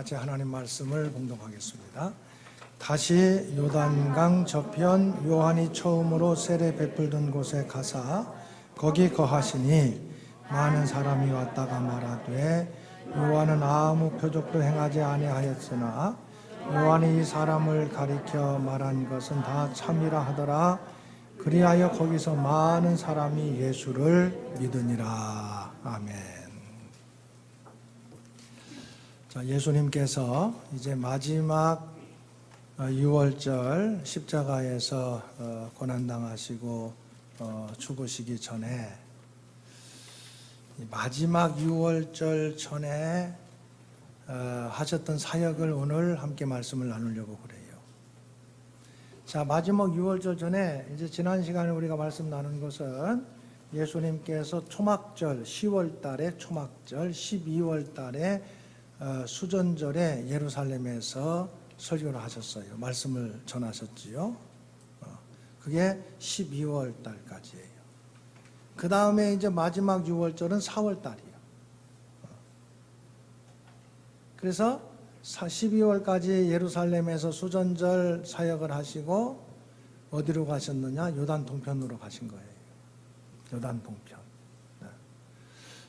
같이 하나님 말씀을 봉독하겠습니다. 다시 요단강 저편 요한이 처음으로 세례 베풀던 곳에 가사 거기 거하시니 많은 사람이 왔다가 말하되 요한은 아무 표적도 행하지 아니하였으나 요한이 이 사람을 가리켜 말한 것은 다 참이라 하더라. 그리하여 거기서 많은 사람이 예수를 믿으니라. 아멘. 자, 예수님께서 이제 마지막 6월절 십자가에서 고난당하시고 죽으시기 전에 마지막 6월절 전에 하셨던 사역을 오늘 함께 말씀을 나누려고 그래요. 자, 마지막 6월절 전에 이제 지난 시간에 우리가 말씀 나눈 것은 예수님께서 초막절 10월 달에 초막절 12월 달에 수전절에 예루살렘에서 설교를 하셨어요. 말씀을 전하셨지요. 그게 12월 달까지예요. 그 다음에 이제 마지막 6월절은 4월 달이에요. 그래서 12월까지 예루살렘에서 수전절 사역을 하시고 어디로 가셨느냐? 요단 동편으로 가신 거예요. 요단 동편.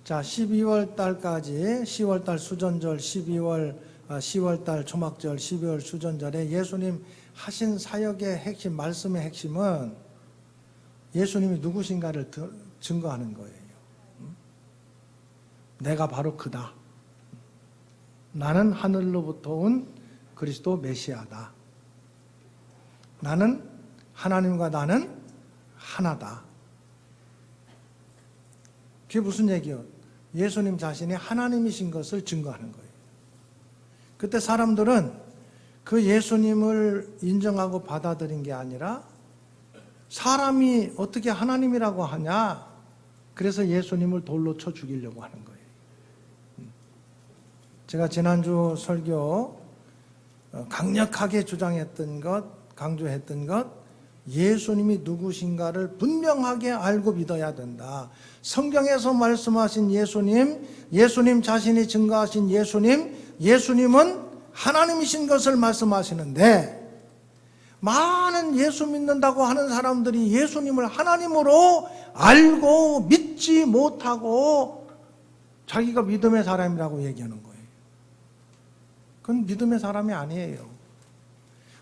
자, 12월 달까지 10월 달 수전절, 10월 달 초막절, 12월 수전절에 예수님 하신 사역의 핵심, 말씀의 핵심은 예수님이 누구신가를 증거하는 거예요. 내가 바로 그다. 나는 하늘로부터 온 그리스도 메시아다. 나는 하나님과 나는 하나다. 그게 무슨 얘기예요? 예수님 자신이 하나님이신 것을 증거하는 거예요. 그때 사람들은 그 예수님을 인정하고 받아들인 게 아니라 사람이 어떻게 하나님이라고 하냐? 그래서 예수님을 돌로 쳐 죽이려고 하는 거예요. 제가 지난주 설교 강력하게 주장했던 것, 강조했던 것, 예수님이 누구신가를 분명하게 알고 믿어야 된다. 성경에서 말씀하신 예수님, 예수님 자신이 증거하신 예수님은 하나님이신 것을 말씀하시는데 많은 예수 믿는다고 하는 사람들이 예수님을 하나님으로 알고 믿지 못하고 자기가 믿음의 사람이라고 얘기하는 거예요. 그건 믿음의 사람이 아니에요.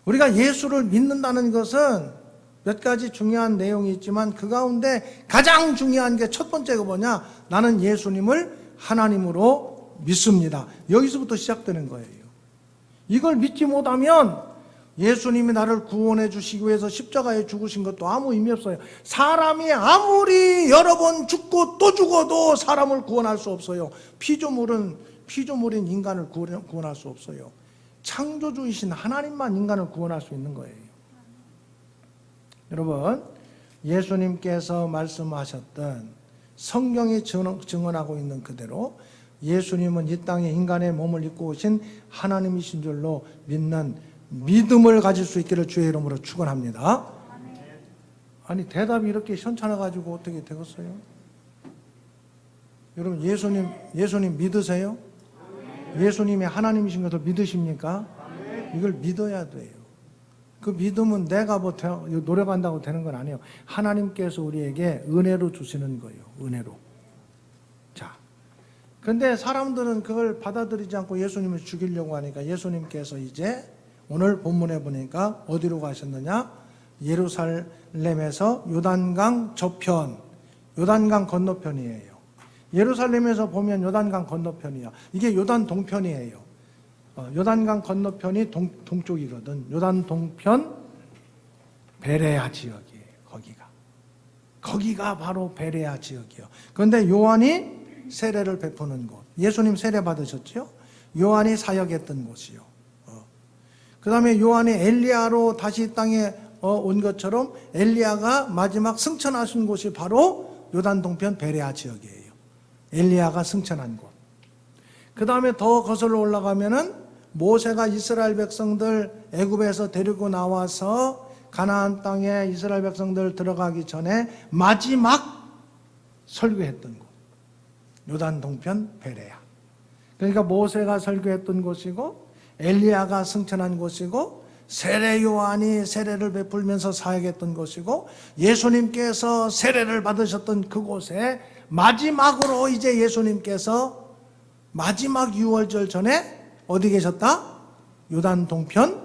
우리가 예수를 믿는다는 것은 몇 가지 중요한 내용이 있지만 그 가운데 가장 중요한 게 첫 번째가 뭐냐? 나는 예수님을 하나님으로 믿습니다. 여기서부터 시작되는 거예요. 이걸 믿지 못하면 예수님이 나를 구원해 주시기 위해서 십자가에 죽으신 것도 아무 의미 없어요. 사람이 아무리 여러 번 죽고 또 죽어도 사람을 구원할 수 없어요. 피조물인 인간을 구원할 수 없어요. 창조주이신 하나님만 인간을 구원할 수 있는 거예요. 여러분, 예수님께서 말씀하셨던 성경이 증언하고 있는 그대로 예수님은 이 땅에 인간의 몸을 입고 오신 하나님이신 줄로 믿는 믿음을 가질 수 있기를 주의 이름으로 축원합니다. 아니, 대답이 이렇게 현찮아가지고 어떻게 되겠어요? 여러분, 예수님 믿으세요? 예수님이 하나님이신 것을 믿으십니까? 이걸 믿어야 돼요. 그 믿음은 내가 뭐 노력한다고 되는 건 아니에요. 하나님께서 우리에게 은혜로 주시는 거예요. 은혜로. 자, 근데 사람들은 그걸 받아들이지 않고 예수님을 죽이려고 하니까 예수님께서 이제 오늘 본문에 보니까 어디로 가셨느냐? 예루살렘에서 요단강 저편, 요단강 건너편이에요. 예루살렘에서 보면 요단강 건너편이야. 이게 요단 동편이에요. 요단강 건너편이 동쪽이거든. 요단 동편 베레아 지역이에요. 거기가 바로 베레아 지역이에요. 그런데 요한이 세례를 베푸는 곳. 예수님 세례 받으셨죠? 요한이 사역했던 곳이요. 그 다음에 요한이 엘리야로 다시 이 땅에 온 것처럼 엘리야가 마지막 승천하신 곳이 바로 요단 동편 베레아 지역이에요. 엘리야가 승천한 곳. 그 다음에 더 거슬러 올라가면은 모세가 이스라엘 백성들 애굽에서 데리고 나와서 가나안 땅에 이스라엘 백성들 들어가기 전에 마지막 설교했던 곳. 요단 동편 베레아. 그러니까 모세가 설교했던 곳이고 엘리야가 승천한 곳이고 세례 요한이 세례를 베풀면서 사역했던 곳이고 예수님께서 세례를 받으셨던 그곳에 마지막으로 이제 예수님께서 마지막 유월절 전에 어디 계셨다? 요단 동편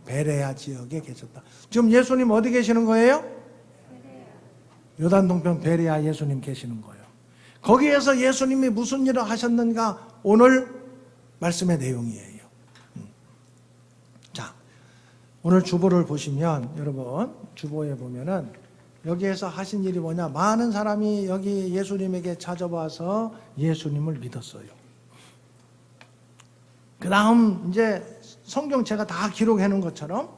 베레아 지역에 계셨다. 지금 예수님 어디 계시는 거예요? 요단 동편 베레아 예수님 계시는 거예요. 거기에서 예수님이 무슨 일을 하셨는가 오늘 말씀의 내용이에요. 자, 오늘 주보를 보시면 여러분 주보에 보면은 여기에서 하신 일이 뭐냐? 많은 사람이 여기 예수님에게 찾아와서 예수님을 믿었어요. 그 다음 이제 성경 제가 다 기록해 놓은 것처럼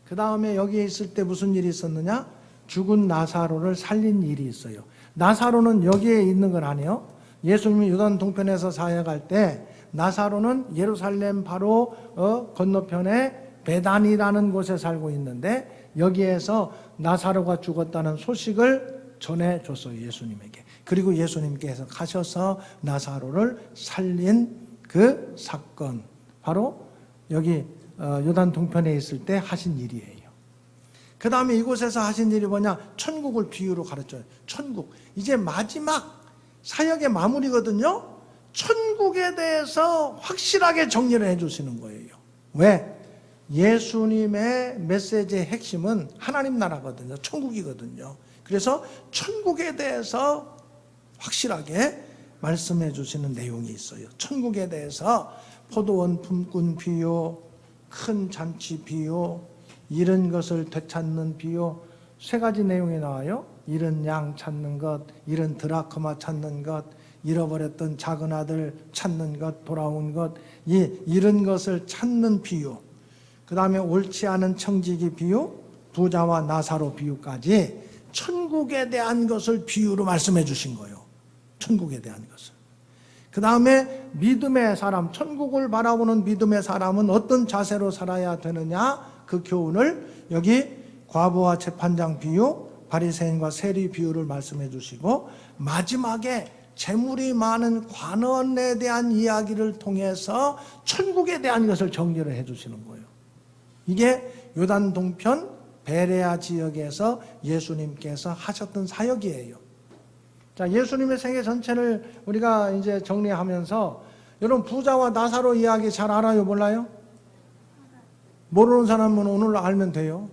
그 다음에 여기에 있을 때 무슨 일이 있었느냐? 죽은 나사로를 살린 일이 있어요. 나사로는 여기에 있는 건 아니에요. 예수님이 요단 동편에서 사역할 때 나사로는 예루살렘 바로 건너편에 베단이라는 곳에 살고 있는데 여기에서 나사로가 죽었다는 소식을 전해줬어요. 예수님에게. 그리고 예수님께서 가셔서 나사로를 살린 그 사건 바로 여기 요단 동편에 있을 때 하신 일이에요. 그 다음에 이곳에서 하신 일이 뭐냐? 천국을 비유로 가르쳐요. 천국. 이제 마지막 사역의 마무리거든요. 천국에 대해서 확실하게 정리를 해주시는 거예요. 왜? 예수님의 메시지의 핵심은 하나님 나라거든요. 천국이거든요. 그래서 천국에 대해서 확실하게 말씀해 주시는 내용이 있어요. 천국에 대해서 포도원 품꾼 비유, 큰 잔치 비유, 잃은 것을 되찾는 비유, 세 가지 내용이 나와요. 잃은 양 찾는 것, 잃은 드라크마 찾는 것, 잃어버렸던 작은 아들 찾는 것, 돌아온 것, 이 잃은 것을 찾는 비유, 그 다음에 옳지 않은 청지기 비유, 부자와 나사로 비유까지 천국에 대한 것을 비유로 말씀해 주신 거예요. 천국에 대한 것을. 그 다음에 믿음의 사람, 천국을 바라보는 믿음의 사람은 어떤 자세로 살아야 되느냐, 그 교훈을 여기 과부와 재판장 비유, 바리새인과 세리 비유를 말씀해 주시고 마지막에 재물이 많은 관원에 대한 이야기를 통해서 천국에 대한 것을 정리를 해 주시는 거예요. 이게 요단 동편 베레아 지역에서 예수님께서 하셨던 사역이에요. 자, 예수님의 생애 전체를 우리가 이제 정리하면서 여러분 부자와 나사로 이야기 잘 알아요? 몰라요? 모르는 사람은 오늘 알면 돼요.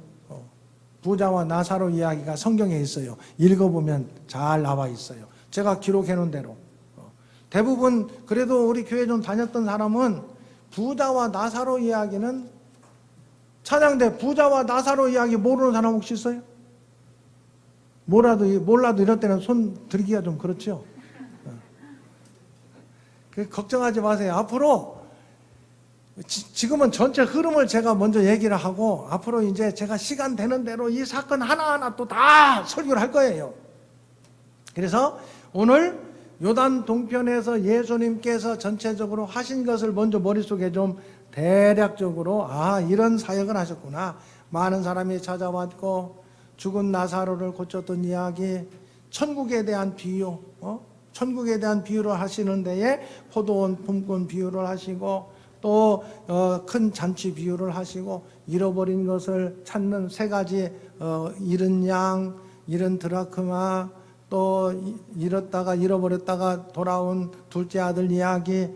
부자와 나사로 이야기가 성경에 있어요. 읽어보면 잘 나와 있어요. 제가 기록해 놓은 대로. 대부분 그래도 우리 교회 좀 다녔던 사람은 부자와 나사로 이야기는 찬양대 부자와 나사로 이야기 모르는 사람 혹시 있어요? 몰라도 이럴 때는 손 들기가 좀 그렇죠. 걱정하지 마세요. 앞으로 지금은 전체 흐름을 제가 먼저 얘기를 하고 앞으로 이제 제가 시간 되는 대로 이 사건 하나하나 또 다 설교를 할 거예요. 그래서 오늘 요단 동편에서 예수님께서 전체적으로 하신 것을 먼저 머릿속에 좀 대략적으로 이런 사역을 하셨구나. 많은 사람이 찾아왔고 죽은 나사로를 고쳤던 이야기, 천국에 대한 비유, 천국에 대한 비유를 하시는 데에 포도원 품꾼 비유를 하시고 또 큰 잔치 비유를 하시고 잃어버린 것을 찾는 세 가지 잃은 양, 잃은 드라크마, 또 잃어버렸다가 돌아온 둘째 아들 이야기,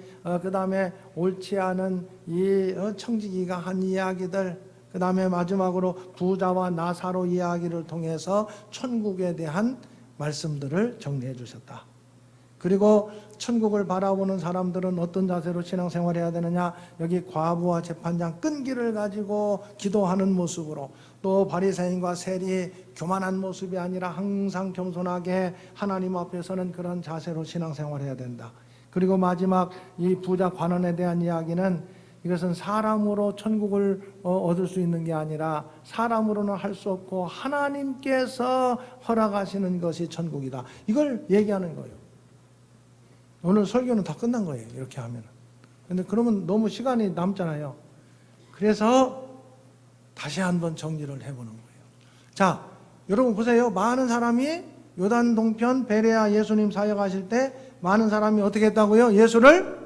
그 다음에 옳지 않은 이 청지기가 한 이야기들, 그 다음에 마지막으로 부자와 나사로 이야기를 통해서 천국에 대한 말씀들을 정리해 주셨다. 그리고 천국을 바라보는 사람들은 어떤 자세로 신앙생활해야 되느냐, 여기 과부와 재판장 끈기를 가지고 기도하는 모습으로, 또 바리새인과 세리 교만한 모습이 아니라 항상 겸손하게 하나님 앞에서는 그런 자세로 신앙생활해야 된다. 그리고 마지막 이 부자 관원에 대한 이야기는 이것은 사람으로 천국을 얻을 수 있는 게 아니라 사람으로는 할 수 없고 하나님께서 허락하시는 것이 천국이다. 이걸 얘기하는 거예요. 오늘 설교는 다 끝난 거예요. 이렇게 하면. 근데 그러면 너무 시간이 남잖아요. 그래서 다시 한번 정리를 해보는 거예요. 자, 여러분 보세요. 많은 사람이 요단 동편 베레아 예수님 사역하실 때 많은 사람이 어떻게 했다고요? 예수를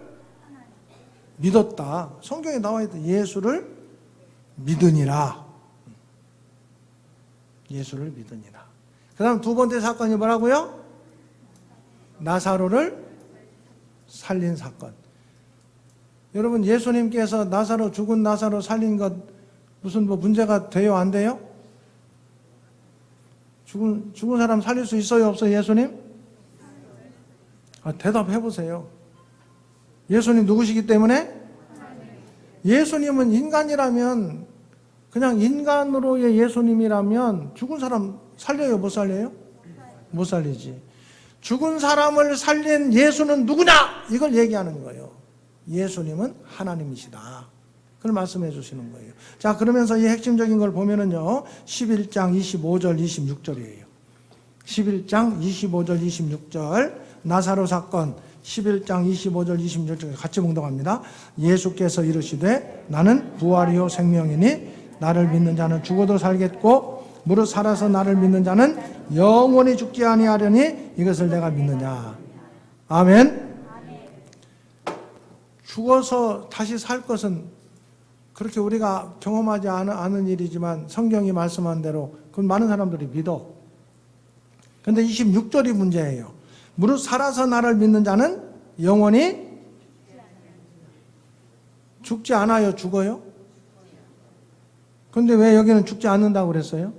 믿었다. 성경에 나와 있다. 예수를 믿으니라. 예수를 믿으니라. 그 다음 두 번째 사건이 뭐라고요? 나사로를 살린 사건. 여러분, 예수님께서 나사로, 죽은 나사로 살린 것 무슨 문제가 돼요? 안 돼요? 죽은 사람 살릴 수 있어요? 없어요? 예수님? 대답해 보세요. 예수님 누구시기 때문에? 예수님은 인간이라면, 그냥 인간으로의 예수님이라면 죽은 사람 살려요? 못 살려요? 못 살리지. 죽은 사람을 살린 예수는 누구냐? 이걸 얘기하는 거예요. 예수님은 하나님이시다. 그걸 말씀해 주시는 거예요. 자, 그러면서 이 핵심적인 걸 보면은요, 11장 25절, 26절이에요. 11장 25절, 26절, 나사로 사건, 11장 25절, 26절 같이 봉독합니다. 예수께서 이르시되 나는 부활이요 생명이니 나를 믿는 자는 죽어도 살겠고 무릇 살아서 나를 믿는 자는 영원히 죽지 아니하려니 이것을 내가 믿느냐. 아멘. 죽어서 다시 살 것은 그렇게 우리가 경험하지 않은 일이지만 성경이 말씀한 대로 그건 많은 사람들이 믿어. 그런데 26절이 문제예요. 무릇 살아서 나를 믿는 자는 영원히 죽지 않아요? 죽어요? 그런데 왜 여기는 죽지 않는다고 그랬어요?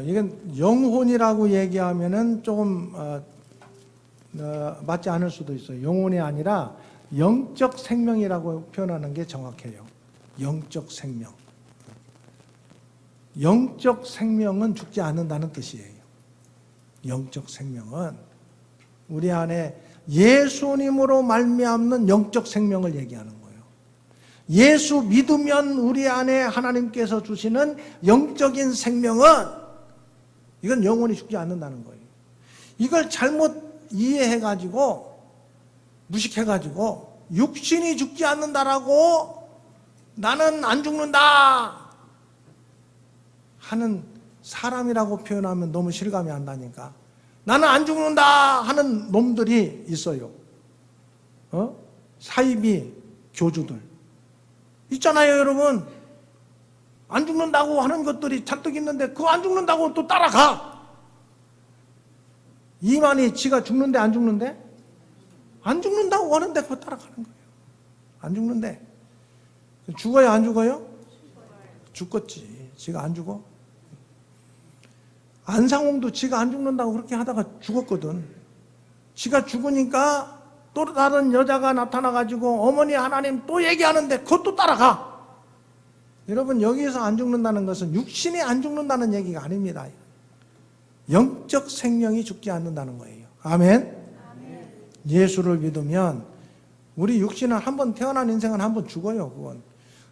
이건 영혼이라고 얘기하면은 조금 맞지 않을 수도 있어요. 영혼이 아니라 영적 생명이라고 표현하는 게 정확해요. 영적 생명. 영적 생명은 죽지 않는다는 뜻이에요. 영적 생명은 우리 안에 예수님으로 말미암는 영적 생명을 얘기하는 거예요. 예수 믿으면 우리 안에 하나님께서 주시는 영적인 생명은 이건 영원히 죽지 않는다는 거예요. 이걸 잘못 이해해가지고 무식해가지고 육신이 죽지 않는다라고 나는 안 죽는다 하는 사람이라고 표현하면 너무 실감이 안 나니까 나는 안 죽는다 하는 놈들이 있어요. 사이비 교주들 있잖아요, 여러분. 안 죽는다고 하는 것들이 잔뜩 있는데 그거 안 죽는다고 또 따라가. 이만희 지가 죽는데 안 죽는데? 안 죽는다고 하는데 그거 따라가는 거예요. 안 죽는데. 죽어요, 안 죽어요? 죽겠지. 지가 안 죽어? 안상홍도 지가 안 죽는다고 그렇게 하다가 죽었거든. 지가 죽으니까 또 다른 여자가 나타나가지고 어머니 하나님 또 얘기하는데 그것도 따라가. 여러분, 여기에서 안 죽는다는 것은 육신이 안 죽는다는 얘기가 아닙니다. 영적 생명이 죽지 않는다는 거예요. 아멘. 예수를 믿으면 우리 육신은 한번 태어난 인생은 한번 죽어요. 그건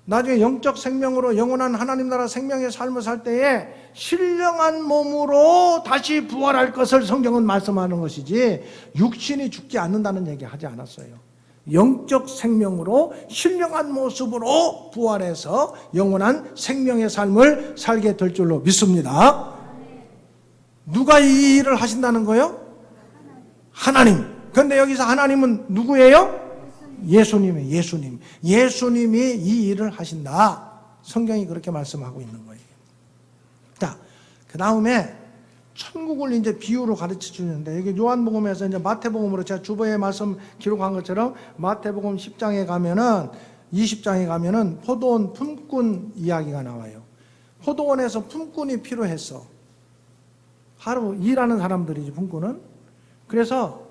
나중에 영적 생명으로 영원한 하나님 나라 생명의 삶을 살 때에 신령한 몸으로 다시 부활할 것을 성경은 말씀하는 것이지 육신이 죽지 않는다는 얘기 하지 않았어요. 영적 생명으로 신령한 모습으로 부활해서 영원한 생명의 삶을 살게 될 줄로 믿습니다. 누가 이 일을 하신다는 거예요? 하나님. 그런데 여기서 하나님은 누구예요? 예수님이에요. 예수님. 예수님이 이 일을 하신다. 성경이 그렇게 말씀하고 있는 거예요. 자, 그 다음에 천국을 이제 비유로 가르쳐 주는데 여기 요한복음에서 이제 마태복음으로 제가 주보에 말씀 기록한 것처럼 마태복음 10장에 가면은 20장에 가면은 포도원 품꾼 이야기가 나와요. 포도원에서 품꾼이 필요했어. 하루 일하는 사람들이지, 품꾼은. 그래서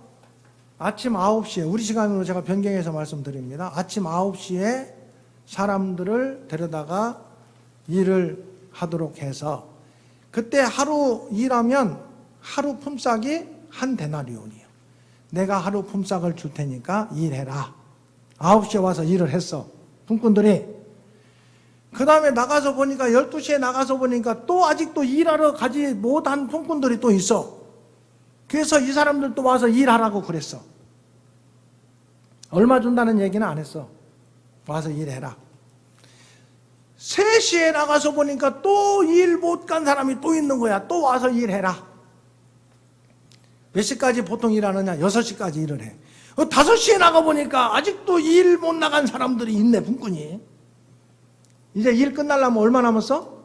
아침 9시에, 우리 시간으로 제가 변경해서 말씀드립니다. 아침 9시에 사람들을 데려다가 일을 하도록 해서 그때 하루 일하면 하루 품삯이 한 데나리온이에요. 내가 하루 품삯을 줄 테니까 일해라. 9시에 와서 일을 했어, 품꾼들이. 그 다음에 나가서 보니까 12시에 나가서 보니까 또 아직도 일하러 가지 못한 품꾼들이 또 있어. 그래서 이 사람들 또 와서 일하라고 그랬어. 얼마 준다는 얘기는 안 했어. 와서 일해라. 3시에 나가서 보니까 또 일 못 간 사람이 또 있는 거야. 또 와서 일해라. 몇 시까지 보통 일하느냐? 6시까지 일을 해. 5시에 나가보니까 아직도 일 못 나간 사람들이 있네, 분꾼이. 이제 일 끝나려면 얼마 남았어?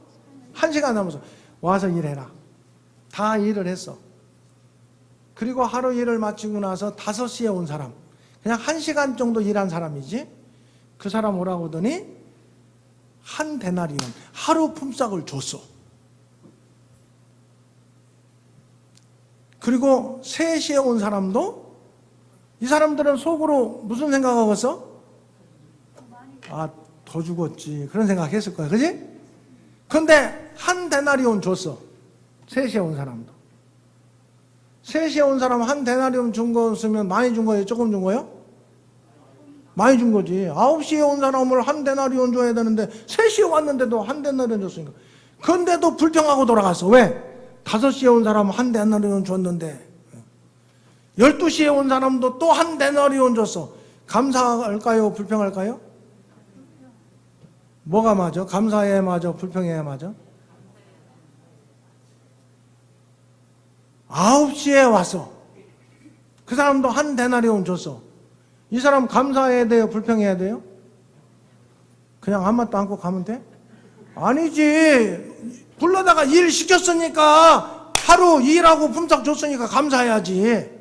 1시간 남았어. 와서 일해라. 다 일을 했어. 그리고 하루 일을 마치고 나서 5시에 온 사람, 그냥 1시간 정도 일한 사람이지, 그 사람 오라고 하더니 한 데나리온, 하루 품삯을 줬어. 그리고 3시에 온 사람도, 이 사람들은 속으로 무슨 생각하겠어? 아, 더 죽었지, 그런 생각했을 거야, 그지? 근데 한 데나리온 줬어. 3시에 온 사람도. 3시에 온 사람 한 데나리온 준 거였으면 많이 준 거예요? 조금 준 거예요? 많이 준 거지. 9시에 온 사람을 한 데나리온 줘야 되는데 3시에 왔는데도 한 데나리온 줬으니까. 그런데도 불평하고 돌아갔어. 왜? 5시에 온 사람은 한 데나리온 줬는데 12시에 온 사람도 또 한 데나리온 줬어. 감사할까요? 불평할까요? 뭐가 맞아? 감사해야 맞아? 불평해야 맞아? 9시에 왔어. 그 사람도 한 데나리온 줬어. 이 사람 감사해야 돼요? 불평해야 돼요? 그냥 한마디도 않고 가면 돼? 아니지. 불러다가 일 시켰으니까, 하루 일하고 품삯 줬으니까 감사해야지.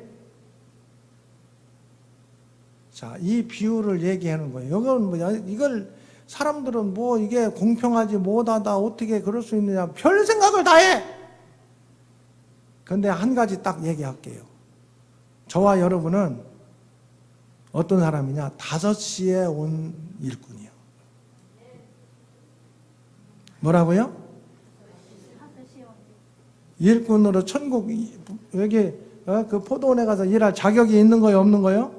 자, 이 비유를 얘기하는 거예요. 이건 뭐야? 이걸 사람들은 뭐 이게 공평하지 못하다, 어떻게 그럴 수 있느냐, 별 생각을 다 해. 근데 한 가지 딱 얘기할게요. 저와 여러분은 어떤 사람이냐? 5시에 온 일꾼이요. 뭐라고요? 일꾼으로 천국, 여기 그 포도원에 가서 일할 자격이 있는 거예요? 없는 거예요?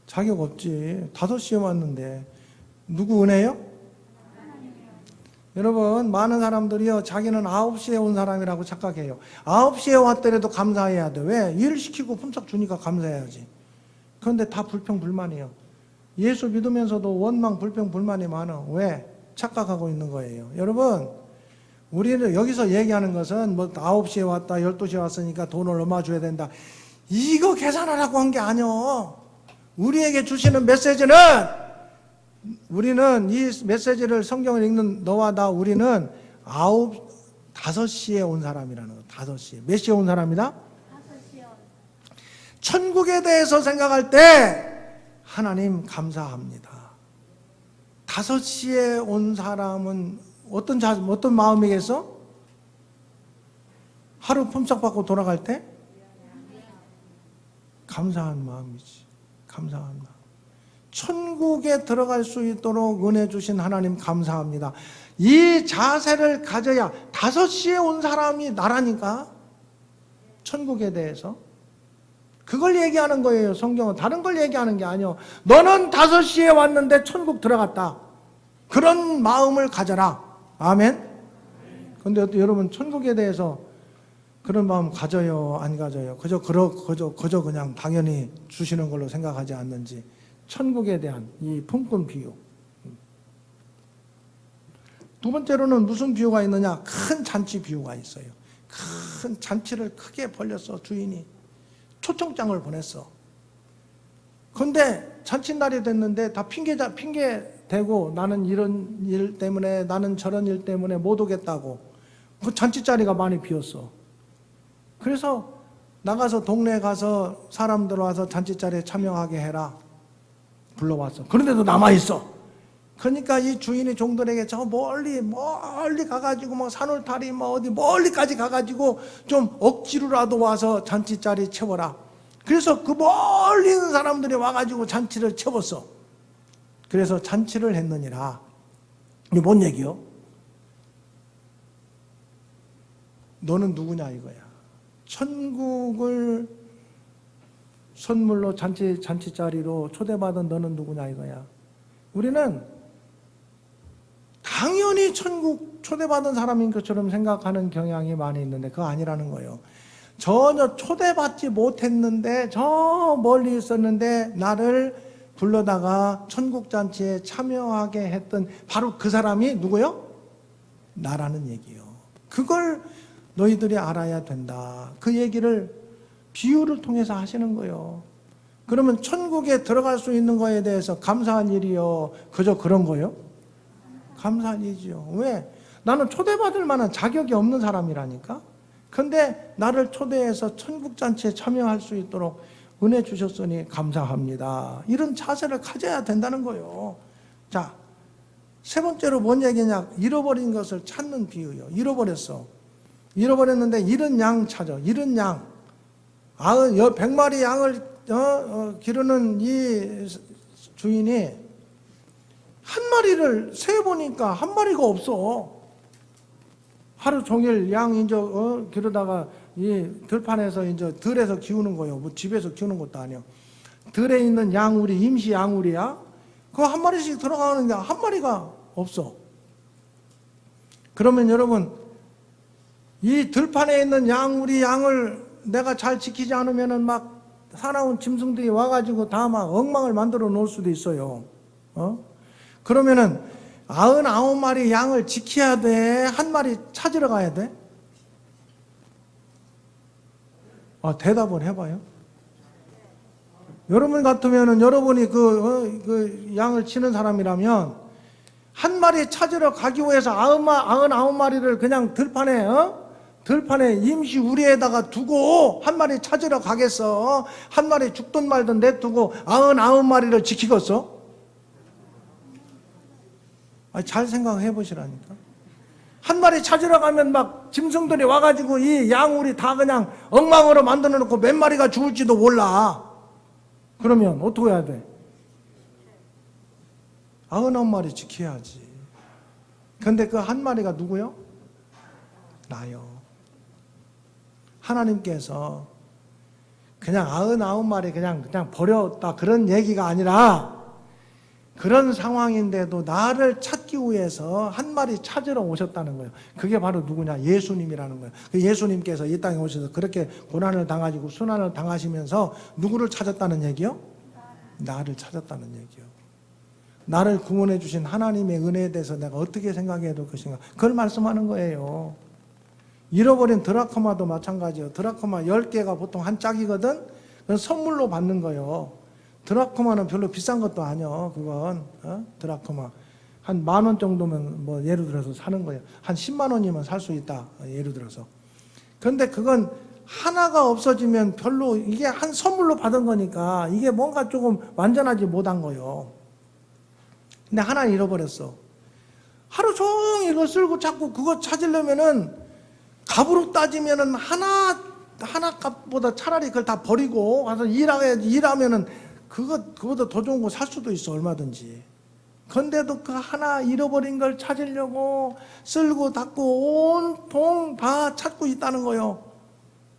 자격 없지. 5시에 왔는데 누구 은혜요? 여러분, 많은 사람들이요, 자기는 9시에 온 사람이라고 착각해요. 9시에 왔더라도 감사해야 돼. 왜? 일 시키고 품삯 주니까 감사해야지. 그런데 다 불평, 불만이에요. 예수 믿으면서도 원망, 불평, 불만이 많아. 왜? 착각하고 있는 거예요. 여러분, 우리는 여기서 얘기하는 것은 뭐 9시에 왔다, 12시에 왔으니까 돈을 얼마 줘야 된다, 이거 계산하라고 한 게 아니요. 우리에게 주시는 메시지는, 우리는 이 메시지를, 성경을 읽는 너와 나, 우리는 5시에 온 사람이라는 거. 5시에. 몇 시에 온 사람이다? 5시에. 천국에 대해서 생각할 때 하나님 감사합니다. 5시에 온 사람은 어떤 마음이겠어? 하루 품삯 받고 돌아갈 때 감사한 마음이지. 감사한 마음. 천국에 들어갈 수 있도록 은혜 주신 하나님 감사합니다. 이 자세를 가져야, 5시에 온 사람이 나라니까, 천국에 대해서. 그걸 얘기하는 거예요, 성경은. 다른 걸 얘기하는 게 아니요. 너는 5시에 왔는데 천국 들어갔다. 그런 마음을 가져라. 아멘? 근데 여러분, 천국에 대해서 그런 마음 가져요, 안 가져요? 그저 그냥 당연히 주시는 걸로 생각하지 않는지. 천국에 대한 이 품꾼 비유. 두 번째로는 무슨 비유가 있느냐? 큰 잔치 비유가 있어요. 큰 잔치를 크게 벌렸어, 주인이. 초청장을 보냈어. 그런데 잔칫날이 됐는데 다 핑계 대고, 나는 이런 일 때문에, 나는 저런 일 때문에 못 오겠다고. 그 잔치 자리가 많이 비었어. 그래서 나가서 동네에 가서 사람들 와서 잔치 자리에 참여하게 해라. 불러왔어. 그런데도 남아있어. 그러니까 이 주인이 종들에게 저 멀리 가가지고 뭐 산울타리 뭐 어디 멀리까지 가가지고 좀 억지로라도 와서 잔치 자리 채워라. 그래서 그 멀리 있는 사람들이 와가지고 잔치를 채웠어. 그래서 잔치를 했느니라. 이게 뭔 얘기요? 너는 누구냐 이거야. 천국을 선물로 잔치 자리로 초대받은 너는 누구냐 이거야. 우리는 당연히 천국 초대받은 사람인 것처럼 생각하는 경향이 많이 있는데 그거 아니라는 거예요. 전혀 초대받지 못했는데 저 멀리 있었는데 나를 불러다가 천국 잔치에 참여하게 했던 바로 그 사람이 누구요? 나라는 얘기예요. 그걸 너희들이 알아야 된다. 그 얘기를 비유를 통해서 하시는 거예요. 그러면 천국에 들어갈 수 있는 거에 대해서 감사한 일이요, 그저 그런 거요? 감사한 일이죠. 왜? 나는 초대받을 만한 자격이 없는 사람이라니까. 근데 나를 초대해서 천국잔치에 참여할 수 있도록 은혜 주셨으니 감사합니다. 이런 자세를 가져야 된다는 거예요. 자, 세 번째로 뭔 얘기냐? 잃어버린 것을 찾는 비유요. 잃어버렸어. 잃어버렸는데 잃은 양 찾아. 잃은 양. 100마리 양을 기르는 이 주인이 한 마리를 세보니까 한 마리가 없어. 하루 종일 양 이제 기르다가 이 들판에서 이제 들에서 키우는 거예요. 뭐 집에서 키우는 것도 아니야. 들에 있는 양우리, 임시 양우리야. 그거 한 마리씩 들어가는데 한 마리가 없어. 그러면 여러분, 이 들판에 있는 양우리 양을 내가 잘 지키지 않으면은 막 사나운 짐승들이 와가지고 다 막 엉망을 만들어 놓을 수도 있어요. 그러면은 99마리 양을 지켜야 돼? 한 마리 찾으러 가야 돼? 대답을 해봐요. 여러분 같으면은 여러분이 그 양을 치는 사람이라면 한 마리 찾으러 가기 위해서 99마리를 그냥 들판에 임시 우리에다가 두고 한 마리 찾으러 가겠어? 한 마리 죽든 말든 내두고 99마리를 지키겠어? 잘 생각해 보시라니까. 한 마리 찾으러 가면 막 짐승들이 와가지고 이 양우리 다 그냥 엉망으로 만들어 놓고 몇 마리가 죽을지도 몰라. 그러면 어떻게 해야 돼? 99마리 지켜야지. 근데 그 한 마리가 누구요? 나요. 하나님께서 그냥 99마리 그냥 버렸다 그런 얘기가 아니라 그런 상황인데도 나를 찾기 위해서 한 마리 찾으러 오셨다는 거예요. 그게 바로 누구냐? 예수님이라는 거예요. 예수님께서 이 땅에 오셔서 그렇게 고난을 당하시고 순환을 당하시면서 누구를 찾았다는 얘기요? 나를 찾았다는 얘기요. 나를 구원해 주신 하나님의 은혜에 대해서 내가 어떻게 생각해야 될 것인가, 그걸 말씀하는 거예요. 잃어버린 드라크마도 마찬가지예요. 드라크마 10개가 보통 한 짝이거든. 그건 선물로 받는 거예요. 드라크마는 별로 비싼 것도 아니야. 그건 드라크마 한 10,000원 정도면 뭐 예를 들어서 사는 거예요. 한 10만 원이면 살 수 있다, 예를 들어서. 그런데 그건 하나가 없어지면 별로, 이게 한 선물로 받은 거니까 이게 뭔가 조금 완전하지 못한 거예요. 근데 하나 잃어버렸어. 하루 종일 이거 쓸고 찾고 그거 찾으려면은 값으로 따지면은 하나 값보다 차라리 그걸 다 버리고 가서 일하면은 그거보다 더 좋은 거 살 수도 있어, 얼마든지. 그런데도 그 하나 잃어버린 걸 찾으려고 쓸고 닦고 온통 다 찾고 있다는 거예요.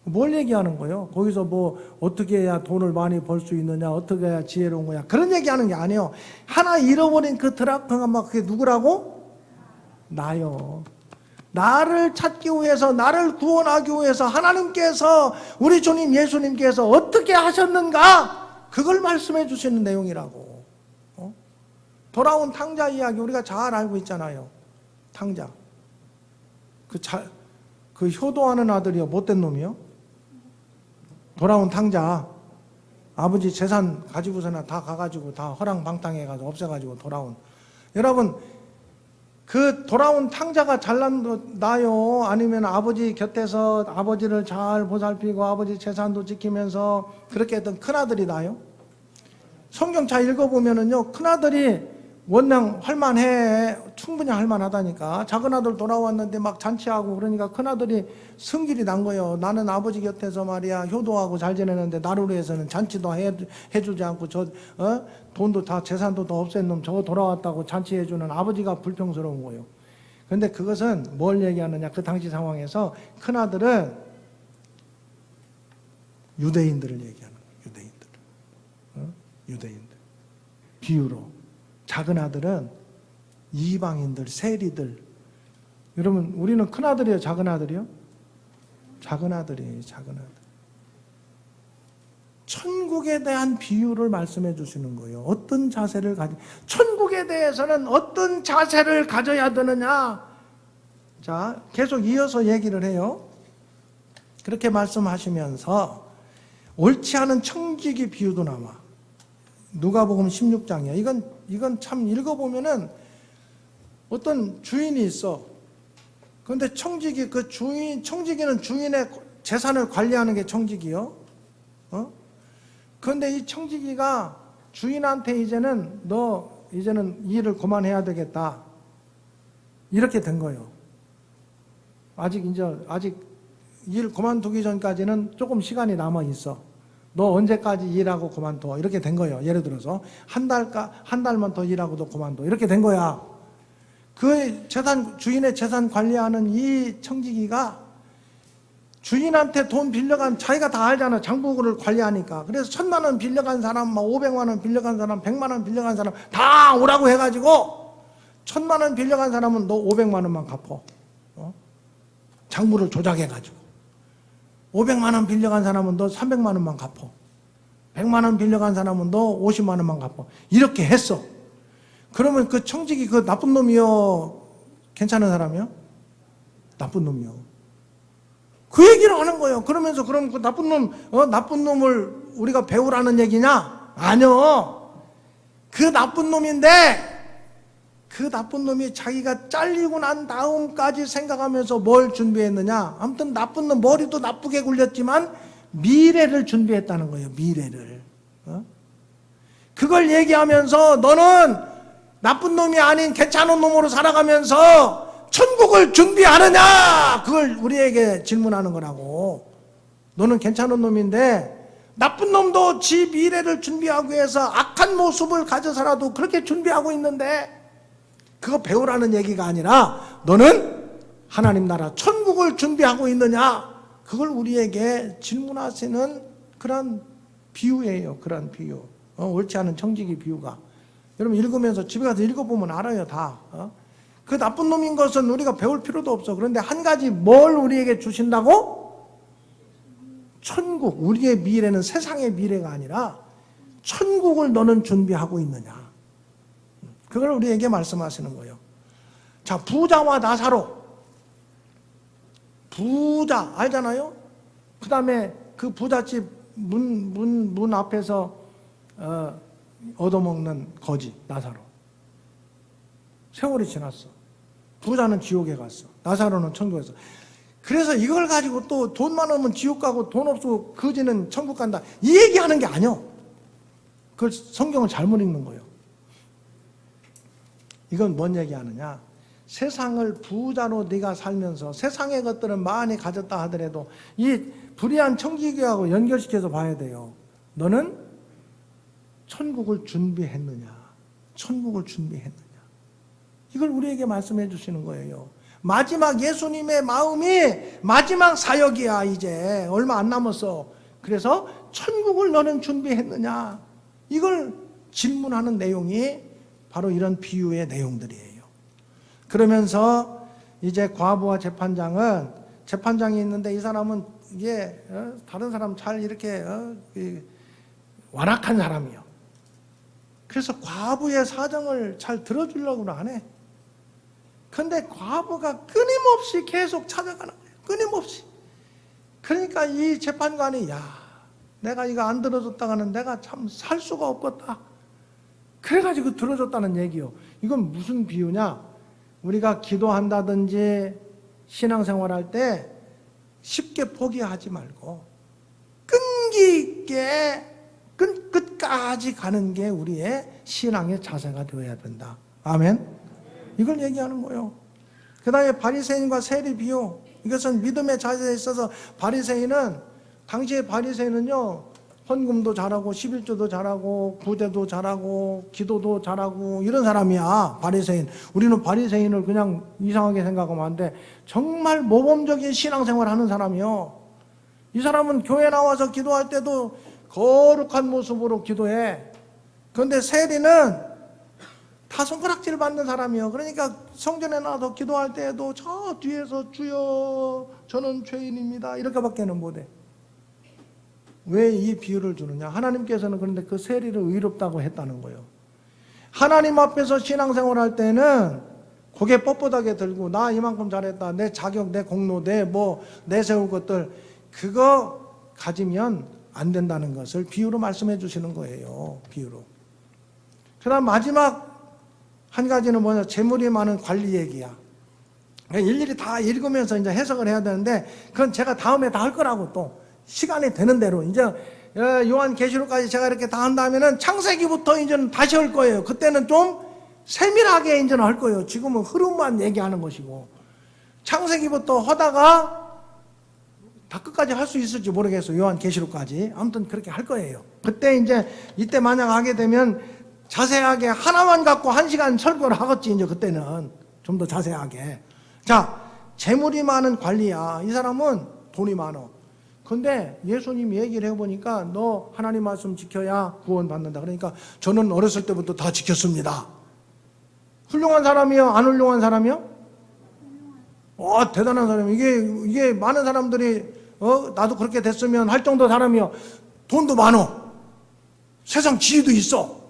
뭘 얘기하는 거예요? 거기서 뭐 어떻게 해야 돈을 많이 벌 수 있느냐, 어떻게 해야 지혜로운 거야, 그런 얘기하는 게 아니에요. 하나 잃어버린 그 드라크마, 그게 누구라고? 나요. 나를 찾기 위해서, 나를 구원하기 위해서 하나님께서, 우리 주님 예수님께서 어떻게 하셨는가, 그걸 말씀해 주시는 내용이라고. 돌아온 탕자 이야기 우리가 잘 알고 있잖아요. 탕자. 그 효도하는 아들이요, 못된 놈이요. 돌아온 탕자. 아버지 재산 가지고서나 다 가가지고 다 허랑방탕해가지고 없애가지고 돌아온. 여러분, 그 돌아온 탕자가 잘나요? 아니면 아버지 곁에서 아버지를 잘 보살피고 아버지 재산도 지키면서 그렇게 했던 큰아들이 나요? 성경 잘 읽어보면은요, 큰아들이 원냥 할만해. 충분히 할만하다니까. 작은아들 돌아왔는데 막 잔치하고 그러니까 큰아들이 승질이 난 거예요. 나는 아버지 곁에서 말이야 효도하고 잘 지내는데 나를 위해서는 잔치도 해주지 않고 돈도 다 재산도 다 없앤 놈 저거 돌아왔다고 잔치해주는 아버지가 불평스러운 거예요. 그런데 그것은 뭘 얘기하느냐, 그 당시 상황에서 큰아들은 유대인들을 얘기하는 거예요. 유대인들. 비유로. 작은 아들은 이방인들, 세리들. 여러분, 우리는 큰 아들이에요, 작은 아들이요? 작은 아들이에요, 작은 아들. 천국에 대한 비유를 말씀해 주시는 거예요. 어떤 자세를 천국에 대해서는 어떤 자세를 가져야 되느냐? 자, 계속 이어서 얘기를 해요. 그렇게 말씀하시면서 옳지 않은 청지기 비유도 나와. 누가복음 16장이야. 이건 참 읽어보면은 어떤 주인이 있어. 그런데 청지기는 주인의 재산을 관리하는 게 청지기요. 그런데 이 청지기가 주인한테 이제는 이 일을 그만해야 되겠다. 이렇게 된 거예요. 아직 일 그만두기 전까지는 조금 시간이 남아 있어. 너 언제까지 일하고 그만둬. 이렇게 된 거예요. 예를 들어서 한 달만 더 일하고도 그만둬. 이렇게 된 거야. 그 주인의 재산 관리하는 이 청지기가 주인한테 돈 빌려간, 자기가 다 알잖아. 장부를 관리하니까. 그래서 1,000만 원 빌려간 사람, 500만 원 빌려간 사람, 100만 원 빌려간 사람 다 오라고 해가지고 1,000만 원 빌려간 사람은 너 500만 원만 갚어. 장부를 조작해가지고. 500만 원 빌려간 사람은 너 300만 원만 갚어. 100만 원 빌려간 사람은 너 50만 원만 갚어. 이렇게 했어. 그러면 그 청지기 그 나쁜 놈이요? 괜찮은 사람이요? 나쁜 놈이요. 그 얘기를 하는 거예요. 그러면서 그럼 그 나쁜 놈을 우리가 배우라는 얘기냐? 아니요. 그 나쁜 놈인데 그 나쁜 놈이 자기가 잘리고 난 다음까지 생각하면서 뭘 준비했느냐? 아무튼 나쁜 놈, 머리도 나쁘게 굴렸지만 미래를 준비했다는 거예요. 미래를. 그걸 얘기하면서 너는 나쁜 놈이 아닌 괜찮은 놈으로 살아가면서 천국을 준비하느냐? 그걸 우리에게 질문하는 거라고. 너는 괜찮은 놈인데 나쁜 놈도 지 미래를 준비하기 위해서 악한 모습을 가져서라도 그렇게 준비하고 있는데 그거 배우라는 얘기가 아니라 너는 하나님 나라 천국을 준비하고 있느냐? 그걸 우리에게 질문하시는 그런 비유예요. 그런 비유. 옳지 않은 청지기 비유가. 여러분 읽으면서 집에 가서 읽어보면 알아요. 다. 그 나쁜 놈인 것은 우리가 배울 필요도 없어. 그런데 한 가지 뭘 우리에게 주신다고? 천국. 우리의 미래는 세상의 미래가 아니라 천국을 너는 준비하고 있느냐. 그걸 우리에게 말씀하시는 거예요. 자, 부자와 나사로. 부자 알잖아요? 그 다음에 그 부잣집 문 앞에서 얻어먹는 거지, 나사로. 세월이 지났어. 부자는 지옥에 갔어. 나사로는 천국에 갔어. 그래서 이걸 가지고 또 돈 많으면 지옥 가고 돈 없고 거지는 천국 간다. 이 얘기하는 게 아니요. 그걸 성경을 잘못 읽는 거예요. 이건 뭔 얘기하느냐? 세상을 부자로 네가 살면서 세상의 것들은 많이 가졌다 하더라도 이 불의한 청지기하고 연결시켜서 봐야 돼요. 너는 천국을 준비했느냐? 천국을 준비했느냐? 이걸 우리에게 말씀해 주시는 거예요. 마지막 예수님의 마음이 마지막 사역이야. 이제 얼마 안 남았어. 그래서 천국을 너는 준비했느냐? 이걸 질문하는 내용이 바로 이런 비유의 내용들이에요. 그러면서 이제 과부와 재판장이 있는데 이 사람은 이게 다른 사람 잘 이렇게 완악한 사람이요. 그래서 과부의 사정을 잘 들어주려고는 안 해. 근데 과부가 끊임없이 계속 찾아가는 거예요. 끊임없이. 그러니까 이 재판관이 내가 이거 안 들어줬다가는 내가 참 살 수가 없겠다. 그래가지고 들어줬다는 얘기요. 이건 무슨 비유냐? 우리가 기도한다든지 신앙생활할 때 쉽게 포기하지 말고 끈기 있게 끝까지 가는 게 우리의 신앙의 자세가 되어야 된다. 아멘. 이걸 얘기하는 거예요. 그 다음에 바리새인과 세리 비유. 이것은 믿음의 자세에 있어서 당시의 바리새인은요, 헌금도 잘하고 11조도 잘하고 구제도 잘하고 기도도 잘하고 이런 사람이야. 바리새인. 우리는 바리새인을 그냥 이상하게 생각하면 안 돼. 정말 모범적인 신앙생활 하는 사람이요. 이 사람은 교회 나와서 기도할 때도 거룩한 모습으로 기도해. 그런데 세리는 다 손가락질 받는 사람이요. 그러니까 성전에 나와서 기도할 때에도 저 뒤에서 주여 저는 죄인입니다 이렇게밖에는 못해. 왜 이 비유를 주느냐? 하나님께서는 그런데 그 세리를 의롭다고 했다는 거예요. 하나님 앞에서 신앙생활 할 때는 고개 뻣뻣하게 들고 나 이만큼 잘했다, 내 자격, 내 공로, 내세울 것들 그거 가지면 안 된다는 것을 비유로 말씀해 주시는 거예요. 비유로. 그 다음 마지막 한 가지는 뭐냐? 재물이 많은 관리 얘기야. 일일이 다 읽으면서 이제 해석을 해야 되는데 그건 제가 다음에 다 할 거라고 또 시간이 되는 대로 이제 요한계시록까지 제가 이렇게 다 한다면은 창세기부터 이제는 다시 할 거예요. 그때는 좀 세밀하게 이제는 할 거예요. 지금은 흐름만 얘기하는 것이고 창세기부터 하다가 다 끝까지 할 수 있을지 모르겠어요. 요한계시록까지 아무튼 그렇게 할 거예요. 그때 이때 만약 하게 되면 자세하게 하나만 갖고 1시간 설교를 하겠지. 이제 그때는 좀 더 자세하게. 자, 재물이 많은 관리야. 이 사람은 돈이 많어. 근데 예수님이 얘기를 해보니까 너 하나님 말씀 지켜야 구원받는다. 그러니까 저는 어렸을 때부터 다 지켰습니다. 훌륭한 사람이요? 안 훌륭한 사람이요? 대단한 사람이요. 이게 많은 사람들이 나도 그렇게 됐으면 할 정도 사람이요. 돈도 많어. 세상 지위도 있어.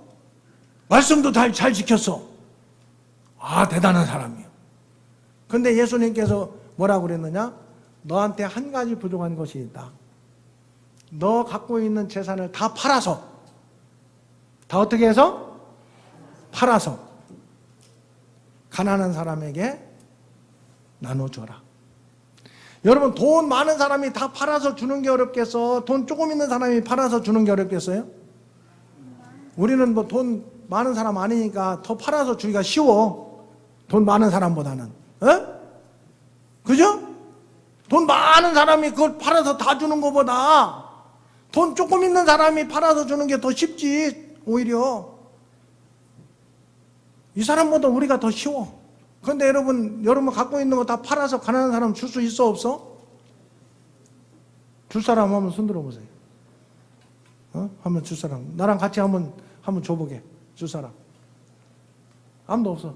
말씀도 잘 지켰어. 대단한 사람이요. 근데 예수님께서 뭐라고 그랬느냐? 너한테 한 가지 부족한 것이 있다. 너 갖고 있는 재산을 다 팔아서, 다 어떻게 해서? 팔아서 가난한 사람에게 나눠줘라. 여러분, 돈 많은 사람이 다 팔아서 주는 게 어렵겠어? 돈 조금 있는 사람이 팔아서 주는 게 어렵겠어요? 우리는 뭐 돈 많은 사람 아니니까 더 팔아서 주기가 쉬워. 돈 많은 사람보다는. 그죠? 돈 많은 사람이 그걸 팔아서 다 주는 것보다 돈 조금 있는 사람이 팔아서 주는 게 더 쉽지. 오히려 이 사람보다 우리가 더 쉬워. 그런데 여러분 갖고 있는 거 다 팔아서 가난한 사람 줄 수 있어 없어? 줄 사람 한번 손 들어보세요. 한번 줄 사람. 나랑 같이 한번 줘보게. 줄 사람. 아무도 없어.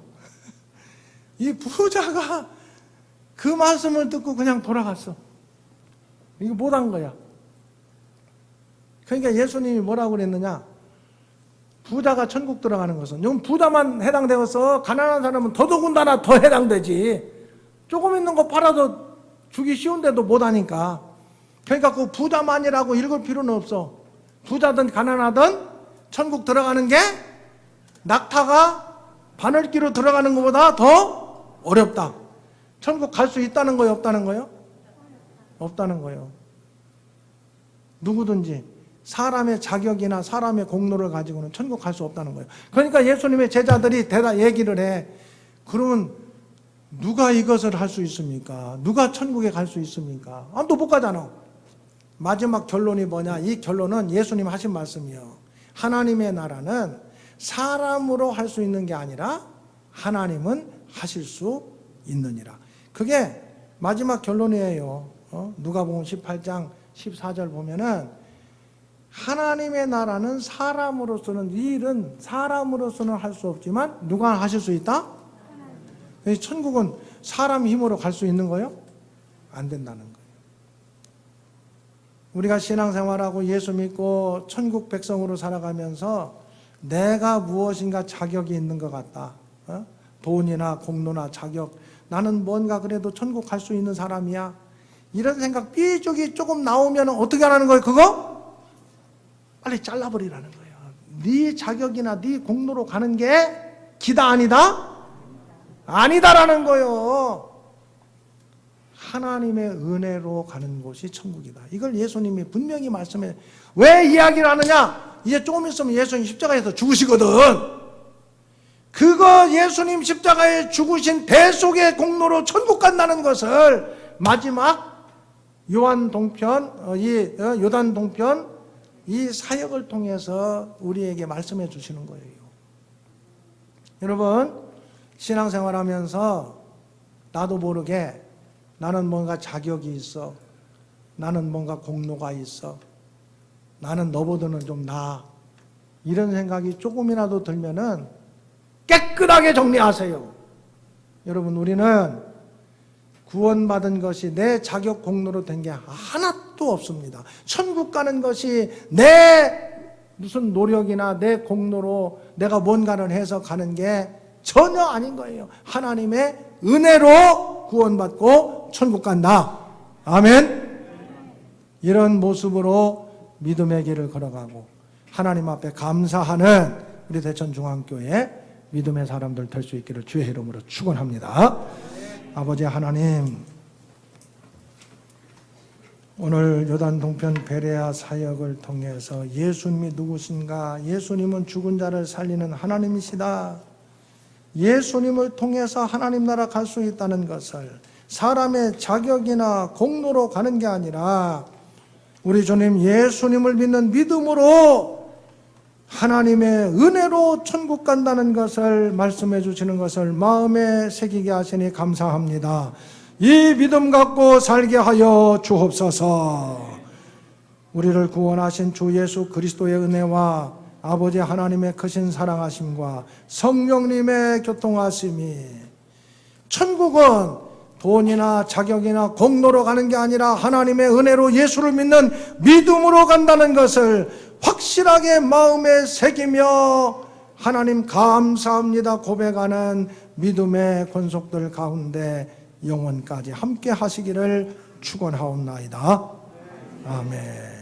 이 부자가 그 말씀을 듣고 그냥 돌아갔어. 이거 못한 거야. 그러니까 예수님이 뭐라고 그랬느냐? 부자가 천국 들어가는 것은, 이건 부자만 해당되어서 가난한 사람은 더더군다나 더 해당되지. 조금 있는 거 팔아도 주기 쉬운데도 못하니까. 그러니까 그 부자만이라고 읽을 필요는 없어. 부자든 가난하든 천국 들어가는 게 낙타가 바늘기로 들어가는 것보다 더 어렵다. 천국 갈 수 있다는 거예요? 없다는 거예요? 없다는 거예요. 누구든지 사람의 자격이나 사람의 공로를 가지고는 천국 갈 수 없다는 거예요. 그러니까 예수님의 제자들이 얘기를 해. 그러면 누가 이것을 할 수 있습니까? 누가 천국에 갈 수 있습니까? 아무도 못 가잖아. 마지막 결론이 뭐냐? 이 결론은 예수님 하신 말씀이요. 하나님의 나라는 사람으로 할 수 있는 게 아니라 하나님은 하실 수 있느니라. 그게 마지막 결론이에요. 누가복음 18장 14절 보면은 하나님의 나라는 사람으로서는, 이 일은 사람으로서는 할 수 없지만 누가 하실 수 있다? 천국은 사람 힘으로 갈 수 있는 거예요? 안 된다는 거예요. 우리가 신앙생활하고 예수 믿고 천국 백성으로 살아가면서 내가 무엇인가 자격이 있는 것 같다. 돈이나 공로나 자격, 나는 뭔가 그래도 천국 갈 수 있는 사람이야. 이런 생각 삐죽이 조금 나오면 어떻게 하라는 거예요? 그거 빨리 잘라버리라는 거예요. 네 자격이나 네 공로로 가는 게 기다 아니다? 아니다라는 거예요. 하나님의 은혜로 가는 곳이 천국이다. 이걸 예수님이 분명히 말씀해. 왜 이야기를 하느냐? 이제 조금 있으면 예수님 십자가에서 죽으시거든. 그거 예수님 십자가에 죽으신 대속의 공로로 천국 간다는 것을 마지막 요한 동편, 요단 동편 이 사역을 통해서 우리에게 말씀해 주시는 거예요. 여러분, 신앙생활하면서 나도 모르게 나는 뭔가 자격이 있어. 나는 뭔가 공로가 있어. 나는 너보다는 좀 나아. 이런 생각이 조금이라도 들면은 깨끗하게 정리하세요. 여러분, 우리는 구원받은 것이 내 자격 공로로 된 게 하나도 없습니다. 천국 가는 것이 내 무슨 노력이나 내 공로로 내가 뭔가를 해서 가는 게 전혀 아닌 거예요. 하나님의 은혜로 구원받고 천국 간다. 아멘. 이런 모습으로 믿음의 길을 걸어가고 하나님 앞에 감사하는 우리 대천중앙교회 믿음의 사람들 될 수 있기를 주의 이름으로 축원합니다. 아버지 하나님, 오늘 요단 동편 베레아 사역을 통해서 예수님이 누구신가? 예수님은 죽은 자를 살리는 하나님이시다. 예수님을 통해서 하나님 나라 갈 수 있다는 것을 사람의 자격이나 공로로 가는 게 아니라 우리 주님 예수님을 믿는 믿음으로 하나님의 은혜로 천국 간다는 것을 말씀해 주시는 것을 마음에 새기게 하시니 감사합니다. 이 믿음 갖고 살게 하여 주옵소서. 우리를 구원하신 주 예수 그리스도의 은혜와 아버지 하나님의 크신 사랑하심과 성령님의 교통하심이, 천국은 돈이나 자격이나 공로로 가는 게 아니라 하나님의 은혜로 예수를 믿는 믿음으로 간다는 것을 확실하게 마음에 새기며 하나님 감사합니다 고백하는 믿음의 권속들 가운데 영원까지 함께 하시기를 축원하옵나이다. 아멘.